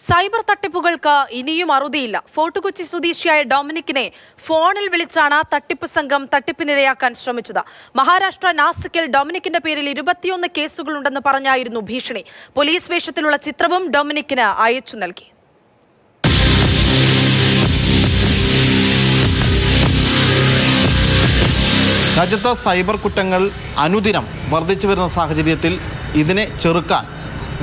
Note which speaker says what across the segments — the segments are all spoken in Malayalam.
Speaker 1: സൈബർ തട്ടിപ്പുകൾക്ക് ഇനിയും അറുതിയില്ല. ഫോർട്ട് കൊച്ചി സ്വദേശിയായ ഡൊമിനിക്കിനെ ഫോണിൽ വിളിച്ചാണ് തട്ടിപ്പ് സംഘം തട്ടിപ്പിനിരയാക്കാൻ ശ്രമിച്ചത്. മഹാരാഷ്ട്ര നാസിക്കിൽ ഡൊമിനിക്കിന്റെ പേരിൽ 21 കേസുകളുണ്ടെന്ന് പറഞ്ഞായിരുന്നു ഭീഷണി. പോലീസ് വേഷത്തിലുള്ള ചിത്രവും ഡൊമിനിക്കിന് അയച്ചു നൽകി.
Speaker 2: രാജ്യത്ത് സൈബർ കുറ്റങ്ങൾ അനുദിനം വർദ്ധിച്ചു വരുന്ന സാഹചര്യത്തിൽ ഇതിനെ ചെറുക്കാൻ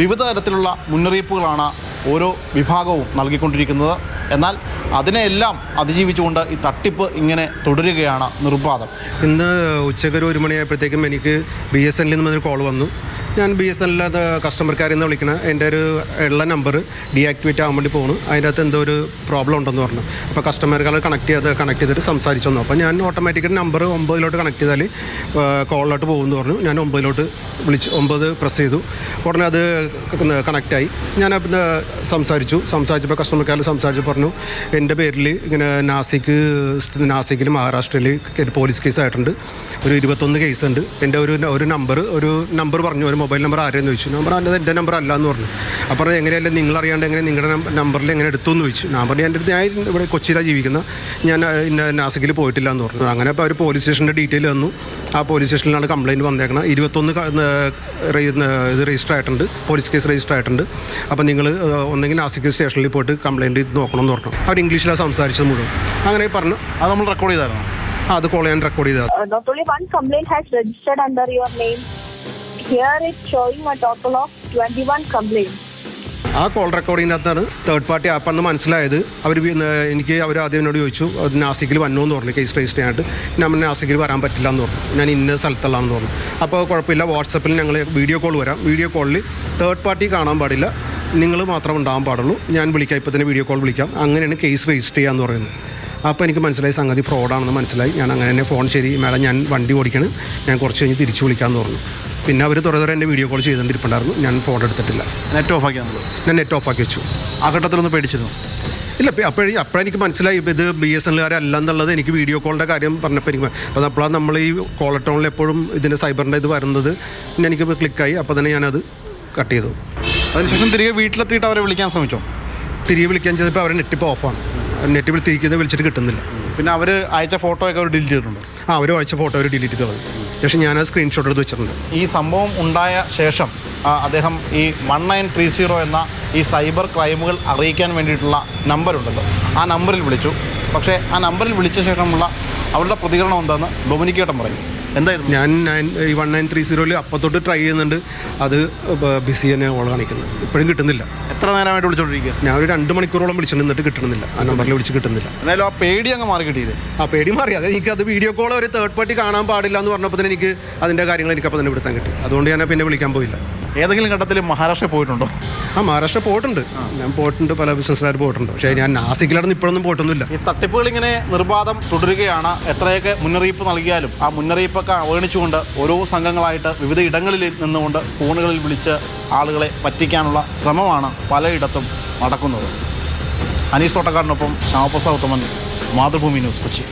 Speaker 2: വിവിധ തരത്തിലുള്ള മുന്നറിയിപ്പുകളാണ് ഓരോ വിഭാഗവും നൽകിക്കൊണ്ടിരിക്കുന്നത്. എന്നാൽ അതിനെല്ലാം അതിജീവിച്ചുകൊണ്ട് ഈ തട്ടിപ്പ് ഇങ്ങനെ തുടരുകയാണ് നിർബാധം.
Speaker 3: ഇന്ന് ഉച്ചയ്ക്ക് 1 മണിയായപ്പോഴത്തേക്കും എനിക്ക് BSNL നിന്നൊരു കോൾ വന്നു. ഞാൻ BSNL കസ്റ്റമർ കെയറിൽ നിന്ന് വിളിക്കണം. എൻ്റെ ഉള്ള നമ്പർ ഡീആക്ടിവേറ്റ് ആകാൻ വേണ്ടി പോകുന്നു. അതിൻ്റെ അകത്ത് എന്തോ ഒരു പ്രോബ്ലം ഉണ്ടെന്ന് പറഞ്ഞു. അപ്പോൾ കസ്റ്റമർ കെയർ കണക്ട് ചെയ്തിട്ട് സംസാരിച്ചു തന്നു. അപ്പോൾ ഞാൻ ഓട്ടോമാറ്റിക്കലി നമ്പർ 9 കണക്ട് ചെയ്താൽ കോളിലോട്ട് പോകുമെന്ന് പറഞ്ഞു. ഞാൻ 9 വിളിച്ച് 9 പ്രസ് ചെയ്തു. ഉടനെ അത് കണക്റ്റായി. ഞാൻ സംസാരിച്ചപ്പോൾ കസ്റ്റമർ കെയറിൽ സംസാരിച്ച് പറഞ്ഞു, എൻ്റെ പേരിൽ ഇങ്ങനെ നാസിക്കിൽ മഹാരാഷ്ട്രയിൽ പോലീസ് കേസായിട്ടുണ്ട്. ഒരു 21 കേസുണ്ട്. എൻ്റെ ഒരു നമ്പർ പറഞ്ഞു, ഒരു മൊബൈൽ നമ്പർ ആരെയെന്ന് ചോദിച്ചു. നമ്പർ അല്ലത് എൻ്റെ നമ്പർ അല്ല എന്ന് പറഞ്ഞു. അപ്പോൾ എങ്ങനെയല്ല നിങ്ങളറിയാണ്ട് എങ്ങനെ നിങ്ങളുടെ നമ്പറിൽ എങ്ങനെ എടുത്തു എന്ന് ചോദിച്ചു. ഞാൻ പറഞ്ഞു, എൻ്റെ അടുത്ത് ഞാൻ ഇവിടെ കൊച്ചിയിലാണ് ജീവിക്കുന്നത്, ഞാൻ നാസിക്കിൽ പോയിട്ടില്ല എന്ന് പറഞ്ഞു. അങ്ങനെ അപ്പോൾ അവർ പോലീസ് സ്റ്റേഷൻ്റെ ഡീറ്റെയിൽ തന്നു. ആ പോലീസ് സ്റ്റേഷനിലാണ് കംപ്ലയിൻറ്റ് വന്നേക്കണം. 21 ഇത് രജിസ്റ്റർ ആയിട്ടുണ്ട്, പോലീസ് കേസ് രജിസ്റ്റർ ആയിട്ടുണ്ട്. അപ്പോൾ നിങ്ങൾ ഒന്നെങ്കിൽ നാസിക് സ്റ്റേഷനിൽ പോയിട്ട് കംപ്ലയിൻറ്റ് നോക്കണം എന്ന് പറഞ്ഞു. അവർ ഇംഗ്ലീഷിലാണ് സംസാരിച്ചത് മുഴുവൻ. അങ്ങനെ പറഞ്ഞു.
Speaker 2: അത് നമ്മൾ റെക്കോർഡ് ചെയ്തായിരുന്നു.
Speaker 3: അത് കോൾ ഞാൻ റെക്കോർഡ് ചെയ്തത്.
Speaker 4: Not only one complaint has registered under your name. Here it's showing a total of 21 complaints.
Speaker 3: ആ കോൾ റെക്കോർഡിനകത്താണ് തേർഡ് പാർട്ടി ആപ്പാണെന്ന് മനസ്സിലായത്. അവർ ആദ്യം എന്നോട് ചോദിച്ചു, നാസിക്കിൽ വന്നു എന്ന് പറഞ്ഞു കേസ് രജിസ്റ്റർ ചെയ്യാനായിട്ട്. ഞാൻ നാസിക്കിൽ വരാൻ പറ്റില്ല എന്ന് പറഞ്ഞു. ഞാൻ ഇന്ന സ്ഥലത്തുള്ളതെന്ന് പറഞ്ഞു. അപ്പോൾ കുഴപ്പമില്ല, വാട്സപ്പിൽ ഞങ്ങൾ വീഡിയോ കോൾ വരാം. വീഡിയോ കോളിൽ തേർഡ് പാർട്ടി കാണാൻ പാടില്ല, നിങ്ങൾ മാത്രം ഉണ്ടാകാൻ പാടുള്ളൂ. ഞാൻ വിളിക്കാം, ഇപ്പോൾ തന്നെ വീഡിയോ കോൾ വിളിക്കാം. അങ്ങനെയാണ് കേസ് രജിസ്റ്റർ ചെയ്യാമെന്ന് പറയുന്നത്. അപ്പോൾ എനിക്ക് മനസ്സിലായി സംഗതി ഫ്രോഡാണെന്ന് മനസ്സിലായി. ഞാൻ അങ്ങനെ തന്നെ ഫോൺ ശരി മാഡം ഞാൻ വണ്ടി ഓടിക്കണം, ഞാൻ കുറച്ച് കഴിഞ്ഞ് തിരിച്ചു വിളിക്കാമെന്ന് പറഞ്ഞു. പിന്നെ അവർ തുറ എൻ്റെ വീഡിയോ കോൾ ചെയ്തുകൊണ്ടിരിപ്പുണ്ടായിരുന്നു. ഞാൻ ഫോൺ എടുത്തിട്ടില്ല.
Speaker 2: നെറ്റ് ഓഫ് ആക്കിയാണല്ലോ.
Speaker 3: ഞാൻ നെറ്റ് ഓഫ് ആക്കി വെച്ചു.
Speaker 2: ആ ഘട്ടത്തിലൊന്ന് പേടിച്ചിരുന്നു?
Speaker 3: ഇല്ല, അപ്പോഴെനിക്ക് മനസ്സിലായി ഇത് BSNL എന്നുള്ളത്. എനിക്ക് വീഡിയോ കോളിൻ്റെ കാര്യം പറഞ്ഞപ്പോൾ അപ്പോൾ അപ്പോഴാണ് നമ്മൾ ഈ കോളർ ടോണിൽ എപ്പോഴും ഇതിൻ്റെ സൈബറിൻ്റെ ഇത് വരുന്നത്. പിന്നെ എനിക്ക് ക്ലിക്കായി. അപ്പോൾ തന്നെ ഞാനത് കട്ട് ചെയ്തു.
Speaker 2: അതിനുശേഷം തിരികെ വീട്ടിലെത്തിയിട്ട് അവരെ വിളിക്കാൻ ശ്രമിച്ചോ?
Speaker 3: തിരികെ വിളിക്കാൻ ചെയ്തപ്പോൾ അവരെ നെറ്റ് ഇപ്പോൾ ഓഫാണ്. നെറ്റ് തിരിക്കുന്നത് വിളിച്ചിട്ട് കിട്ടുന്നില്ല.
Speaker 2: പിന്നെ അവർ അയച്ച ഫോട്ടോ ഒക്കെ അവർ ഡിലീറ്റ് ചെയ്തിട്ടുണ്ട്.
Speaker 3: അവർ അയച്ച ഫോട്ടോ അവർ ഡിലീറ്റ് ചെയ്തു. പക്ഷേ ഞാനത് സ്ക്രീൻഷോട്ട് എടുത്ത് വെച്ചിട്ടുണ്ട്.
Speaker 2: ഈ സംഭവം ഉണ്ടായ ശേഷം അദ്ദേഹം ഈ 1930 എന്ന ഈ സൈബർ ക്രൈമുകൾ അറിയിക്കാൻ വേണ്ടിയിട്ടുള്ള നമ്പറുണ്ടല്ലോ, ആ നമ്പറിൽ വിളിച്ചു. പക്ഷേ ആ നമ്പറിൽ വിളിച്ച ശേഷമുള്ള അവരുടെ പ്രതികരണം എന്താണെന്ന് ഡൊമിനിക്കേട്ടൻ പറയും. എന്തായിരുന്നു?
Speaker 3: ഞാൻ ഈ 1930 അപ്പം തൊട്ട് ട്രൈ ചെയ്യുന്നുണ്ട്. അത് ബിസി തന്നെ ഓൾ കാണിക്കുന്നത്. ഇപ്പോഴും കിട്ടുന്നില്ല.
Speaker 2: എത്ര നേരമായിട്ട് വിളിച്ചോണ്ടിരിക്കുക?
Speaker 3: ഞാൻ ഒരു 2 മണിക്കൂറോളം വിളിച്ചിട്ട് കിട്ടുന്നില്ല. ആ നമ്പറിൽ വിളിച്ച് കിട്ടുന്നില്ല.
Speaker 2: എന്നാലും ആ പേടി അങ്ങ് മാറി കിട്ടിയത്.
Speaker 3: ആ പേടി മാറി. അത് എനിക്കത് വീഡിയോ കോൾ ഒരു തേർഡ് പാർട്ടി കാണാൻ പാടില്ല എന്ന് പറഞ്ഞപ്പോൾ തന്നെ എനിക്ക് അതിൻ്റെ കാര്യങ്ങൾ എനിക്കപ്പോൾ തന്നെ വിടുത്താൻ കിട്ടി. അതുകൊണ്ട് ഞാൻ പിന്നെ വിളിക്കാൻ പോയില്ല.
Speaker 2: ഏതെങ്കിലും ഘട്ടത്തിൽ മഹാരാഷ്ട്രയിൽ പോയിട്ടുണ്ടോ?
Speaker 3: മഹാരാഷ്ട്ര പോയിട്ടുണ്ട്. ഞാൻ പോയിട്ടുണ്ട്, പല ബിസിനസ്സുകാർ പോയിട്ടുണ്ട്. പക്ഷേ ഞാൻ നാസിക്കിലാണെന്ന് ഇപ്പോഴൊന്നും പോയിട്ടൊന്നുമില്ല.
Speaker 2: ഈ തട്ടിപ്പുകൾ ഇങ്ങനെ നിർബാധം തുടരുകയാണ്. എത്രയൊക്കെ മുന്നറിയിപ്പ് നൽകിയാലും ആ മുന്നറിയിപ്പൊക്കെ അവഗണിച്ചുകൊണ്ട് ഓരോ സംഘങ്ങളായിട്ട് വിവിധ ഇടങ്ങളിൽ നിന്നുകൊണ്ട് ഫോണുകളിൽ വിളിച്ച് ആളുകളെ പറ്റിക്കാനുള്ള ശ്രമമാണ് പലയിടത്തും നടക്കുന്നത്. അനീസ് തോട്ടക്കാരനൊപ്പം ശ്യാമപ്രസാദ് ഉത്തമൻ, മാതൃഭൂമി ന്യൂസ്, കൊച്ചി.